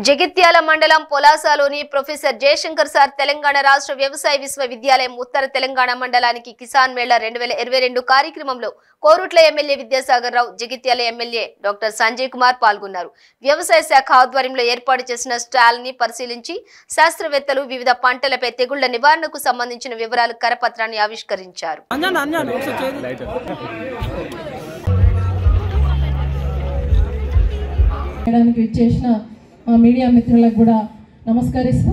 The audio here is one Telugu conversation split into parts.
జగిత్యాల మండలం పొలాసాలోని ప్రొఫెసర్ జయశంకర్ సార్ తెలంగాణ రాష్ట్ర వ్యవసాయ విశ్వవిద్యాలయం ఉత్తర తెలంగాణ మండలానికి కిసాన్ మేళా 2022 కార్యక్రమంలో Korutla MLA Vidyasagar Rao, Jagtial MLA doctor Sanjay Kumar పాల్గొన్నారు. వ్యవసాయ శాఖ ఆధ్వర్యంలో ఏర్పాటు చేసిన స్టాల్ ని పరిశీలించి శాస్త్రవేత్తలు వివిధ పంటలపై తెగుళ్ల నివారణకు సంబంధించిన వివరాల కరపత్రాన్ని ఆవిష్కరించారు. మీడియా మిత్రులకు కూడా నమస్కరిస్తూ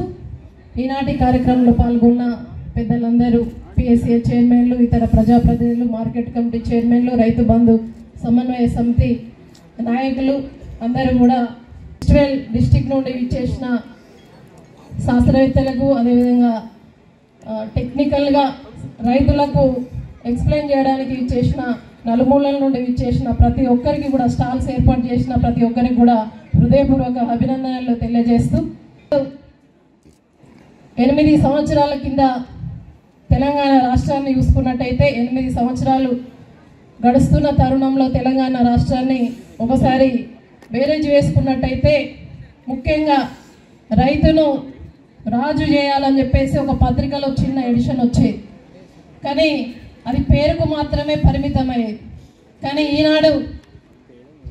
ఈనాటి కార్యక్రమంలో పాల్గొన్న పెద్దలందరూ, పిఎస్ఏ చైర్మన్లు, ఇతర ప్రజాప్రతినిధులు, మార్కెట్ కమిటీ చైర్మన్లు, రైతు బంధు సమన్వయ సమితి నాయకులు అందరూ కూడా డిస్ట్రిక్ట్ నుండి విచ్చేసిన శాస్త్రవేత్తలకు, అదేవిధంగా టెక్నికల్గా రైతులకు ఎక్స్ప్లెయిన్ చేయడానికి విచ్చేసిన నలుమూలల నుండి విచ్చేసిన ప్రతి ఒక్కరికి కూడా, స్టాల్స్ ఏర్పాటు చేసిన ప్రతి ఒక్కరికి కూడా హృదయపూర్వక అభినందనలు తెలియజేస్తూ, 8 సంవత్సరాల కింద తెలంగాణ రాష్ట్రాన్ని చూసుకున్నట్టయితే 8 సంవత్సరాలు గడుస్తున్న తరుణంలో తెలంగాణ రాష్ట్రాన్ని ఒకసారి బేరేజ్ వేసుకున్నట్టయితే ముఖ్యంగా రైతును రాజు చేయాలని చెప్పేసి ఒక పత్రికలో చిన్న ఎడిషన్ వచ్చేది. కానీ అది పేరుకు మాత్రమే పరిమితమయ్యేది. కానీ ఈనాడు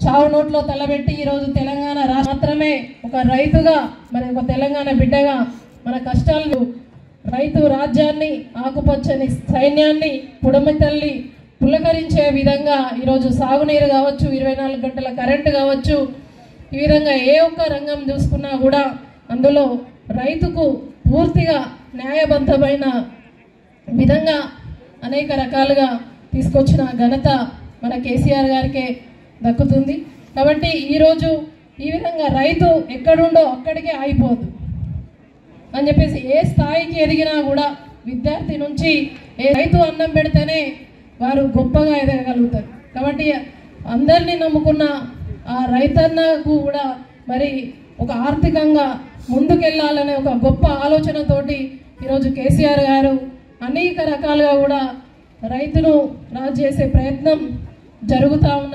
చావు నోట్లో తలబెట్టి ఈరోజు తెలంగాణ రాష్ట్రం మాత్రమే ఒక రైతుగా, మరి ఒక తెలంగాణ బిడ్డగా మన కష్టాలను, రైతు రాజ్యాన్ని, ఆకుపచ్చని సైన్యాన్ని, పుడమి తల్లి పులకరించే విధంగా ఈరోజు సాగునీరు కావచ్చు, 24 గంటల కరెంటు కావచ్చు, ఈ విధంగా ఏ ఒక్క రంగం చూసుకున్నా కూడా అందులో రైతుకు పూర్తిగా న్యాయబద్ధమైన విధంగా అనేక రకాలుగా తీసుకొచ్చిన ఘనత మన కేసీఆర్ గారికే దక్కుతుంది. కాబట్టి ఈరోజు ఈ విధంగా రైతు ఎక్కడుండో అక్కడికే ఆగిపోదు అని చెప్పేసి, ఏ స్థాయికి ఎదిగినా కూడా విద్యార్థి నుంచి రైతు అన్నం పెడితేనే వారు గొప్పగా ఎదగలుగుతారు. కాబట్టి అందరినీ నమ్ముకున్న ఆ రైతన్నకు కూడా మరి ఒక ఆర్థికంగా ముందుకెళ్లాలనే ఒక గొప్ప ఆలోచనతోటి ఈరోజు కేసీఆర్ గారు అనేక రకాలుగా కూడా రైతును రాజు చేసే ప్రయత్నం జరుగుతూ ఉన్నాయి.